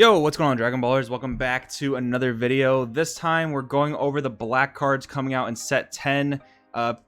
Yo, what's going on, Dragon Ballers? Welcome back to another video. This time we're going over the black cards coming out in set 10.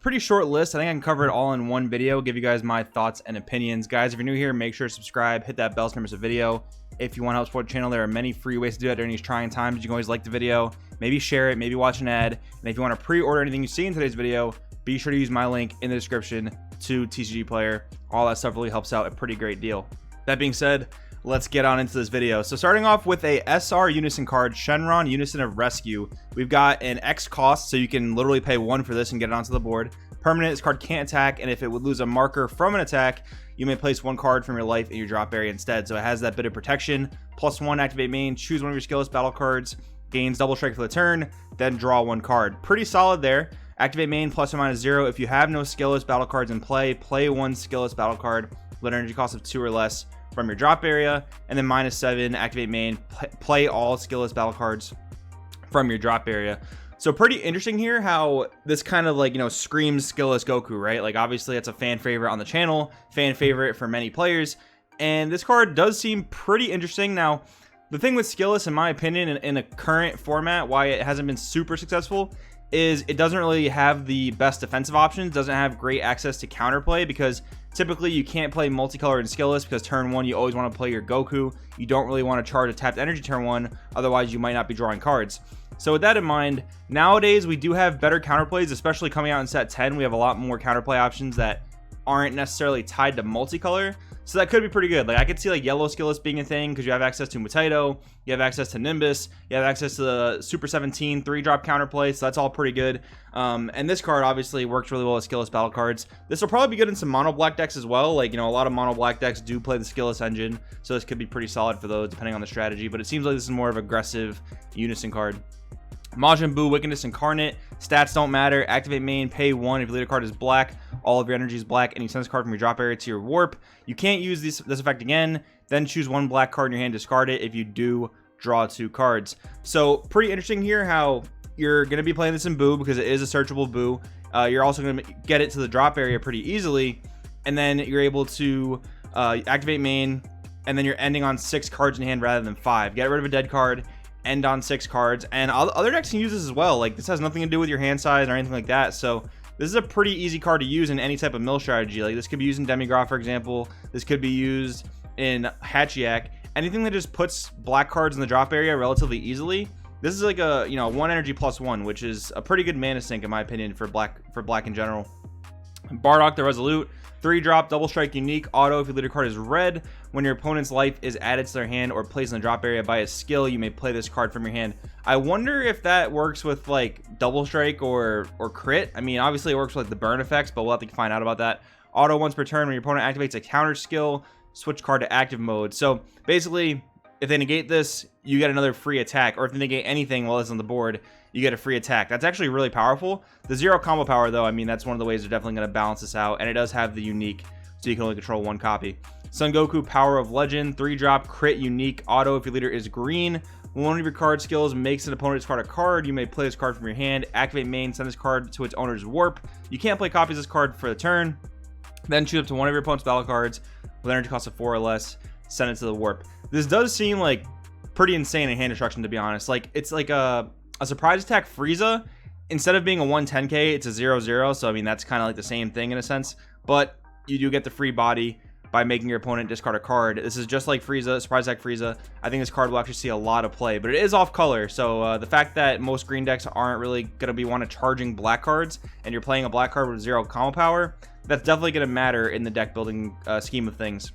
Pretty short list. I think I can cover it all in one video, give you guys my thoughts and opinions. Guys, if you're new here, make sure to subscribe, hit that bell so you never miss a video. If you want to help support the channel, there are many free ways to do that during these trying times. You can always like the video, maybe share it, maybe watch an ad. And if you want to pre-order anything you see in today's video, be sure to use my link in the description to TCG Player. All that stuff really helps out, a pretty great deal. That being said, let's get on into this video. So starting off with a SR Unison card, Shenron Unison of Rescue. We've got an X cost, so you can literally pay 1 for this and get it onto the board. Permanent, this card can't attack, and if it would lose a marker from an attack, you may place 1 card from your life in your drop area instead. So it has that bit of protection. +1, activate main, choose one of your skillless battle cards, gains double strike for the turn, then draw 1 card. Pretty solid there. Activate main, ±0. If you have no skillless battle cards in play, play 1 skillless battle card with an energy cost of 2 or less from your drop area, and then -7, activate main, play all skillless battle cards from your drop area. So pretty interesting here how this kind of like, screams skillless Goku, right? Like obviously it's a fan favorite on the channel, fan favorite for many players, and this card does seem pretty interesting. Now, the thing with skillless, in my opinion, in the current format, why it hasn't been super successful is it doesn't really have the best defensive options, doesn't have great access to counterplay, because typically you can't play multicolor and skillless because turn 1 you always want to play your Goku. You don't really want to charge a tapped energy turn 1, otherwise you might not be drawing cards. So with that in mind, nowadays we do have better counterplays, especially coming out in set 10. We have a lot more counterplay options that aren't necessarily tied to multicolor, so that could be pretty good. Like I could see like yellow skillless being a thing because you have access to Mutaito, you have access to Nimbus, you have access to the Super 17 3-drop counterplay, so that's all pretty good. And this card obviously works really well with skillless battle cards. This will probably be good in some mono black decks as well. Like, a lot of mono black decks do play the skillless engine, so this could be pretty solid for those depending on the strategy, but it seems like this is more of an aggressive Unison card. Majin Buu Wickedness Incarnate, stats don't matter. Activate main, pay 1 if your leader card is black, all of your energy is black, and you send this card from your drop area to your warp. You can't use this effect again, then choose 1 black card in your hand, discard it. If you do, draw 2 cards. So pretty interesting here how you're going to be playing this in Buu because it is a searchable Buu. You're also going to get it to the drop area pretty easily, and then you're able to activate main, and then you're ending on 6 cards in hand rather than 5. Get rid of a dead card, end on 6 cards, and other decks can use this as well. Like this has nothing to do with your hand size or anything like that, so this is a pretty easy card to use in any type of mill strategy. Like this could be used in Demigra, for example. This could be used in Hachiyak. Anything that just puts black cards in the drop area relatively easily. This is like a 1 energy +1, which is a pretty good mana sink in my opinion for black in general. Bardock the Resolute, 3-drop, double strike, unique, auto. If your leader card is red, when your opponent's life is added to their hand or placed in the drop area by a skill, you may play this card from your hand. I wonder if that works with like double strike or crit. I mean, obviously it works with like the burn effects, but we'll have to find out about that. Auto once per turn, when your opponent activates a counter skill, switch card to active mode. So basically, if they negate this, you get another free attack, or if they negate anything while it's on the board, you get a free attack. That's actually really powerful. The 0 combo power, though, I mean, that's one of the ways they're definitely going to balance this out, and it does have the unique, so you can only control 1 copy. Son Goku, Power of Legend, 3-drop, crit, unique, auto. If your leader is green, when one of your card skills makes an opponent discard a card, you may play this card from your hand. Activate main, send this card to its owner's warp. You can't play copies of this card for the turn. Then choose up to one of your opponent's battle cards with energy cost of 4 or less, send it to the warp. This does seem like pretty insane in hand destruction, to be honest. Like it's like a surprise attack Frieza. Instead of being a 110k, it's a 0/0, so I mean that's kind of like the same thing in a sense, but you do get the free body by making your opponent discard a card. This is just like Frieza, surprise attack Frieza. I think this card will actually see a lot of play, but it is off color, so the fact that most green decks aren't really going to be charging black cards, and you're playing a black card with 0 combo power, that's definitely going to matter in the deck building scheme of things.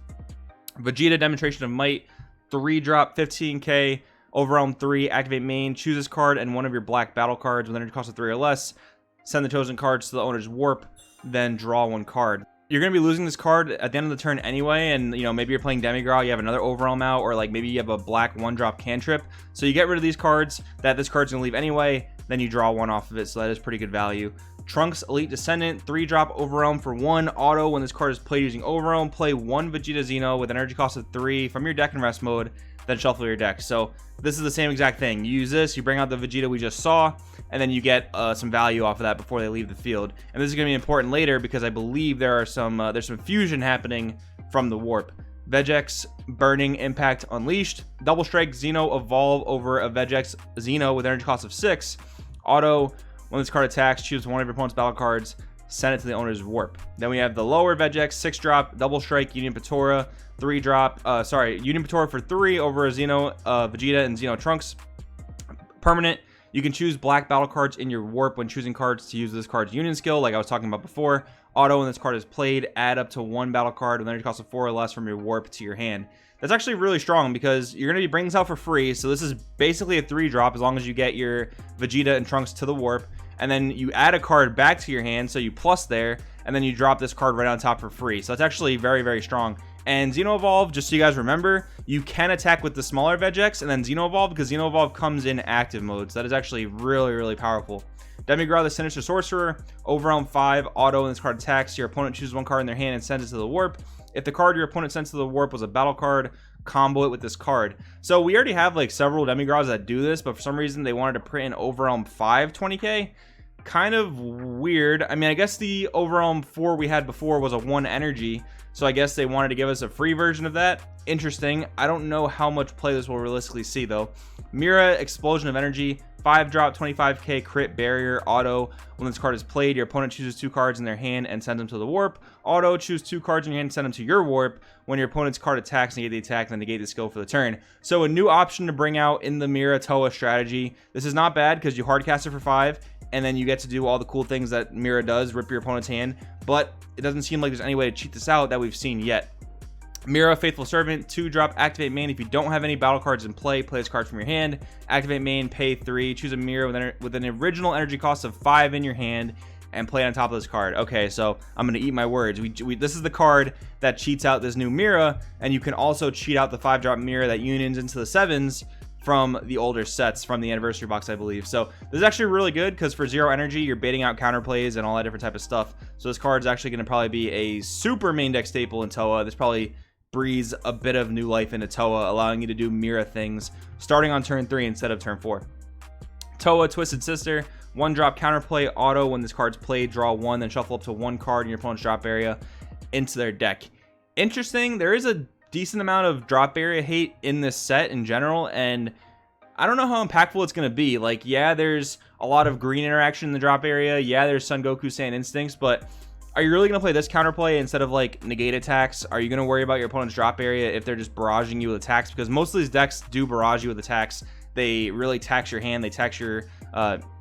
Vegeta, Demonstration of Might, 3-drop, 15k, Overwhelm 3, activate main, choose this card and one of your black battle cards with energy cost of 3 or less, send the chosen cards to the owner's warp, then draw 1 card. You're going to be losing this card at the end of the turn anyway, and maybe you're playing Demigra, you have another Overwhelm out, or like maybe you have a black 1-drop cantrip, so you get rid of these cards that this card's going to leave anyway, then you draw 1 off of it, so that is pretty good value. Trunks Elite Descendant, 3-drop, Overwhelm for 1, auto. When this card is played using Overwhelm, play 1 Vegeta Xeno with an energy cost of 3 from your deck in rest mode, then shuffle your deck. So this is the same exact thing. You use this, you bring out the Vegeta we just saw, and then you get some value off of that before they leave the field. And this is going to be important later because I believe there's some fusion happening from the warp. Vegex Burning Impact Unleashed. Double Strike Xeno Evolve over a Vegex Xeno with energy cost of 6. Auto, when this card attacks, choose one of your opponent's battle cards, send it to the owner's warp. Then we have the lower Vegex 6-drop Double Strike Union Patora 3-drop. Union Patora for 3 over a Xeno Vegeta and Xeno Trunks. Permanent. You can choose black battle cards in your warp when choosing cards to use this card's union skill, like I was talking about before. Auto, when this card is played, add up to 1 battle card with energy cost of 4 or less from your warp to your hand. That's actually really strong because you're going to be bringing this out for free. So this is basically a 3-drop as long as you get your Vegeta and Trunks to the warp. And then you add a card back to your hand, so you plus there, and then you drop this card right on top for free. So it's actually very, very strong. And Xeno Evolve, just so you guys remember, you can attack with the smaller Vegex and then Xeno Evolve, because Xeno Evolve comes in active mode. So that is actually really, really powerful. Demigra, the Sinister Sorcerer, Overwhelm 5, auto, when this card attacks, your opponent chooses 1 card in their hand and sends it to the warp. If the card your opponent sends to the warp was a battle card, combo it with this card. So we already have like several Demigrads that do this, but for some reason they wanted to print an Overwhelm 5 20k. Kind of weird. I mean, I guess the Overwhelm 4 we had before was a 1 energy, so I guess they wanted to give us a free version of that. Interesting. I don't know how much play this will realistically see though. Mira, Explosion of Energy, 5-drop 25k crit barrier auto. When this card is played, your opponent chooses 2 cards in their hand and sends them to the warp. Auto, choose 2 cards in your hand and send them to your warp. When your opponent's card attacks, negate the attack, then negate the skill for the turn. So a new option to bring out in the Mira Toa strategy. This is not bad because you hardcast it for 5, and then you get to do all the cool things that Mira does, rip your opponent's hand, but it doesn't seem like there's any way to cheat this out that we've seen yet. Mira, Faithful Servant, 2-drop, activate main. If you don't have any battle cards in play this card from your hand. Activate main, pay 3. Choose a Mira with an original energy cost of 5 in your hand and play it on top of this card. Okay, so I'm going to eat my words. This is the card that cheats out this new Mira, and you can also cheat out the 5-drop Mira that unions into the 7s from the older sets from the anniversary box, I believe. So this is actually really good because for 0 energy, you're baiting out counterplays and all that different type of stuff. So this card is actually going to probably be a super main deck staple in Toa. This probably breathes a bit of new life into Toa, allowing you to do Mira things starting on turn 3 instead of turn 4. Toa, Twisted Sister, 1-drop counterplay auto. When this card's played, draw 1, then shuffle up to 1 card in your opponent's drop area into their deck. Interesting. There is a decent amount of drop area hate in this set in general, and I don't know how impactful it's going to be. Like, yeah, there's a lot of green interaction in the drop area. Yeah, there's Son Goku Saiyan Instincts, but are you really going to play this counterplay instead of like negate attacks? Are you going to worry about your opponent's drop area if they're just barraging you with attacks? Because most of these decks do barrage you with attacks. They really tax your hand. They tax your,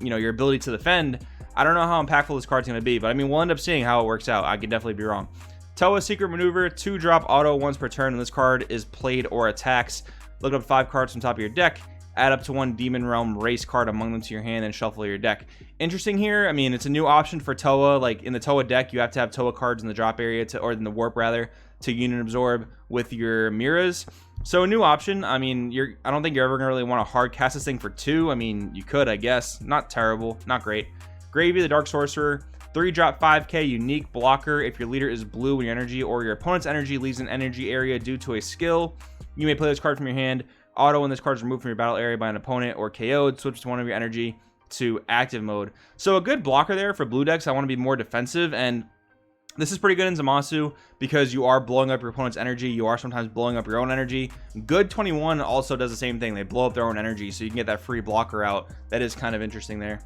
your ability to defend. I don't know how impactful this card's going to be, but I mean, we'll end up seeing how it works out. I could definitely be wrong. Toa, Secret Maneuver, 2-drop auto once per turn when this card is played or attacks. Look up 5 cards from top of your deck. Add up to 1 Demon Realm race card among them to your hand and shuffle your deck. Interesting here. I mean, it's a new option for Toa. Like in the Toa deck, you have to have Toa cards in the drop area or in the warp rather, to union absorb with your Miras. So a new option. I mean, I don't think you're ever gonna really want to hard cast this thing for 2. I mean, you could, I guess. Not terrible, not great. Gravy, the Dark Sorcerer, 3-drop 5k unique blocker. If your leader is blue when your energy or your opponent's energy leaves an energy area due to a skill, you may play this card from your hand. Auto, when this card is removed from your battle area by an opponent or KO'd, switch to one of your energy to active mode. So a good blocker there for blue decks. I want to be more defensive, and this is pretty good in Zamasu because you are blowing up your opponent's energy. You are sometimes blowing up your own energy. Good 21 also does the same thing. They blow up their own energy, so you can get that free blocker out. That is kind of interesting there.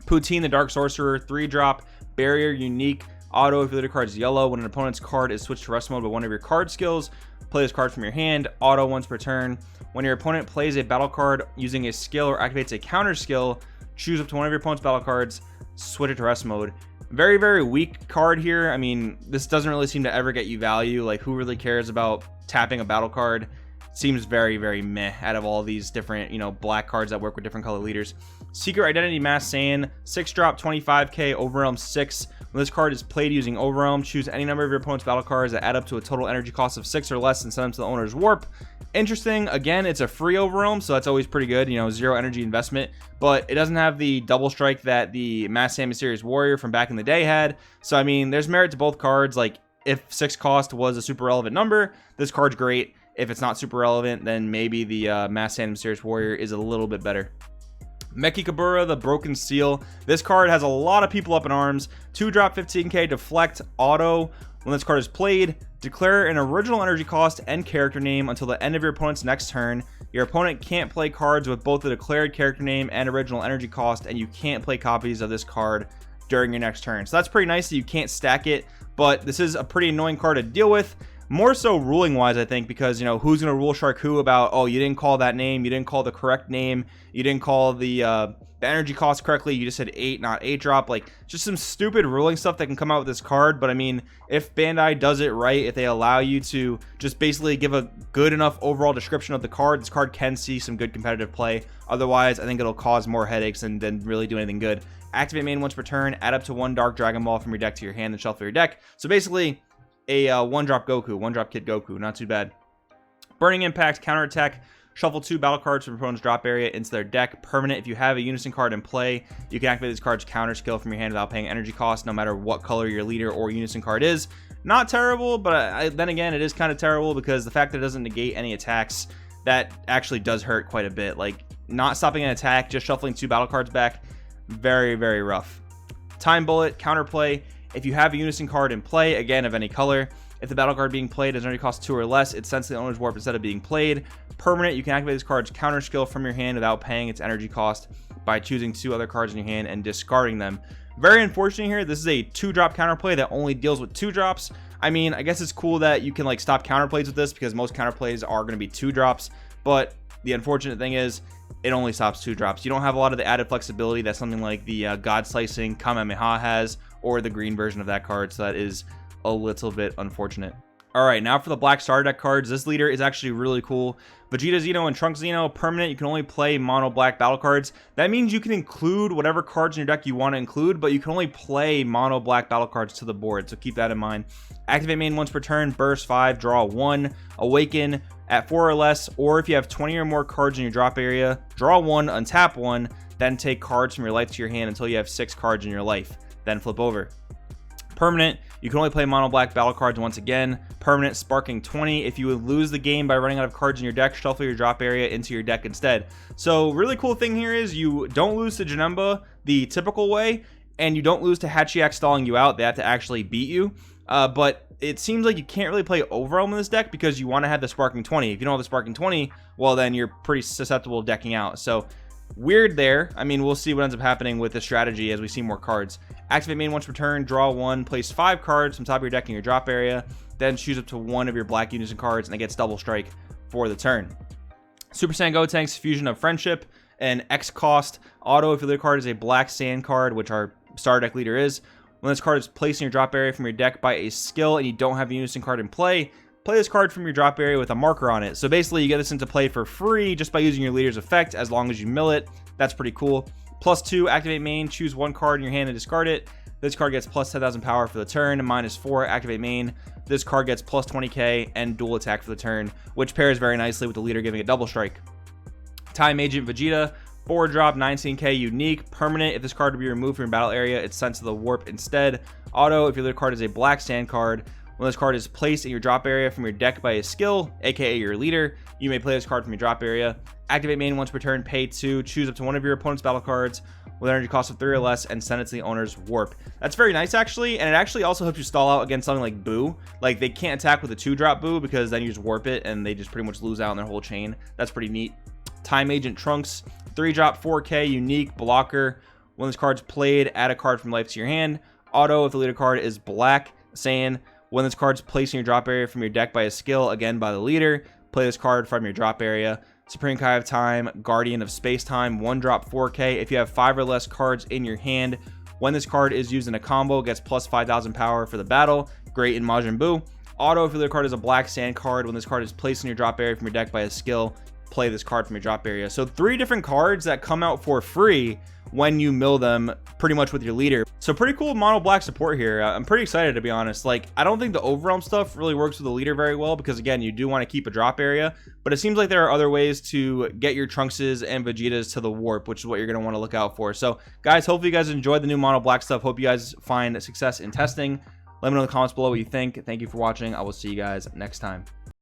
Poutine, the Dark Sorcerer, 3-drop barrier unique auto. If your leader card is yellow, when an opponent's card is switched to rest mode by one of your card skills, play this card from your hand. Auto once per turn. When your opponent plays a battle card using a skill or activates a counter skill, choose up to one of your opponent's battle cards, switch it to rest mode. Very, very weak card here. I mean, this doesn't really seem to ever get you value. Like, who really cares about tapping a battle card? Seems very, very meh out of all these different, black cards that work with different color leaders. Secret Identity Mass Saiyan, 6-drop 25k Overwhelm 6. When this card is played using Overwhelm, choose any number of your opponent's battle cards that add up to a total energy cost of 6 or less and send them to the owner's warp. Interesting. Again, it's a free Overwhelm, so that's always pretty good. 0 energy investment, but it doesn't have the double strike that the Mass Saiyan Mysterious Warrior from back in the day had. So I mean, there's merit to both cards. Like, if 6 cost was a super relevant number, this card's great. If it's not super relevant, then maybe the Mass Saiyan Mysterious Warrior is a little bit better. Mechikabura, the Broken Seal. This card has a lot of people up in arms. 2-drop 15k, deflect, auto. When this card is played, declare an original energy cost and character name until the end of your opponent's next turn. Your opponent can't play cards with both the declared character name and original energy cost, and you can't play copies of this card during your next turn. So that's pretty nice that you can't stack it, but this is a pretty annoying card to deal with. More so ruling wise, I think, because, you know, who's going to rule Shark who about, oh, you didn't call that name, you didn't call the correct name, you didn't call the energy cost correctly, you just said 8, not 8-drop. Like, just some stupid ruling stuff that can come out with this card. But I mean, if Bandai does it right, if they allow you to just basically give a good enough overall description of the card, this card can see some good competitive play. Otherwise, I think it'll cause more headaches than really do anything good. Activate main once per turn, add up to 1 Dark Dragon Ball from your deck to your hand and shuffle your deck. So basically, a 1-drop Goku, 1-drop Kid Goku, not too bad. Burning Impact, counterattack, shuffle 2 battle cards from your opponent's drop area into their deck. Permanent, if you have a Unison card in play, you can activate this card's counter skill from your hand without paying energy cost, no matter what color your leader or Unison card is. Not terrible, but then again, it is kind of terrible because the fact that it doesn't negate any attacks, that actually does hurt quite a bit. Like, not stopping an attack, just shuffling 2 battle cards back, very, very rough. Time Bullet, counterplay. If you have a Unison card in play, again, of any color, if the battle card being played has energy cost 2 or less, it sends to the owner's warp instead of being played. Permanent, you can activate this card's counter skill from your hand without paying its energy cost by choosing 2 other cards in your hand and discarding them. Very unfortunate here. This is a 2-drop counterplay that only deals with 2 drops. I mean, I guess it's cool that you can like stop counterplays with this because most counterplays are going to be 2 drops, but the unfortunate thing is it only stops 2 drops. You don't have a lot of the added flexibility that something like the God Slicing Kamehameha has, or the green version of that card, so that is a little bit unfortunate. Alright, now for the black starter deck cards. This leader is actually really cool. Vegeta Xeno and Trunks Xeno, permanent, you can only play mono black battle cards. That means you can include whatever cards in your deck you want to include, but you can only play mono black battle cards to the board, so keep that in mind. Activate main once per turn, burst 5, draw 1, awaken at 4 or less, or if you have 20 or more cards in your drop area, draw 1, untap 1, then take cards from your life to your hand until you have 6 cards in your life, then flip over. Permanent, you can only play mono black battle cards once again. Permanent, sparking 20. If you would lose the game by running out of cards in your deck, shuffle your drop area into your deck instead. So really cool thing here is you don't lose to Janemba the typical way, and you don't lose to Hachiyak stalling you out. They have to actually beat you. But it seems like you can't really play Overwhelm in this deck because you want to have the sparking 20. If you don't have the sparking 20, well then you're pretty susceptible to decking out. So weird there. I mean, we'll see what ends up happening with the strategy as we see more cards. Activate main once per turn, draw 1, place 5 cards from top of your deck in your drop area, then choose up to 1 of your black Unison cards, and it gets double strike for the turn. Super Saiyan Gotenks, Fusion of Friendship, and X cost. Auto, if your leader card is a black sand card, which our starter deck leader is. When this card is placed in your drop area from your deck by a skill and you don't have a Unison card in play, play this card from your drop area with a marker on it. So basically you get this into play for free just by using your leader's effect as long as you mill it. That's pretty cool. +2, activate main, choose 1 card in your hand and discard it. This card gets plus 10,000 power for the turn, -4, activate main. This card gets plus 20k and dual attack for the turn, which pairs very nicely with the leader giving it double strike. Time Agent Vegeta, 4-drop, 19k, unique, permanent. If this card to be removed from your battle area, it's sent to the warp instead. Auto, if your leader card is a black stand card, when this card is placed in your drop area from your deck by a skill, aka your leader, you may play this card from your drop area. Activate main once per turn, pay 2, choose up to 1 of your opponent's battle cards with energy cost of 3 or less and send it to the owner's warp. That's very nice actually, and it actually also helps you stall out against something like Boo. Like, they can't attack with a 2-drop Boo because then you just warp it and they just pretty much lose out on their whole chain. That's pretty neat. Time Agent Trunks, 3-drop, 4k, unique, blocker. When this card's played, add a card from life to your hand. Auto, if the leader card is black Saiyan. When this card's placed in your drop area from your deck by a skill, again by the leader, play this card from your drop area. Supreme Kai of Time, Guardian of Space Time, 1-drop 4k. If you have 5 or less cards in your hand, when this card is used in a combo, gets plus 5,000 power for the battle. Great in Majin Buu. Auto, if the other card is a black sand card, when this card is placed in your drop area from your deck by a skill, play this card from your drop area. So 3 different cards that come out for free when you mill them pretty much with your leader. So pretty cool mono black support here. I'm pretty excited, to be honest. Like, I don't think the overwhelm stuff really works with the leader very well because, again, you do want to keep a drop area, but it seems like there are other ways to get your Trunkses and Vegetas to the warp, which is what you're going to want to look out for. So guys, hopefully you guys enjoyed the new mono black stuff. Hope you guys find success in testing. Let me know in the comments below what you think. Thank you for watching. I will see you guys next time.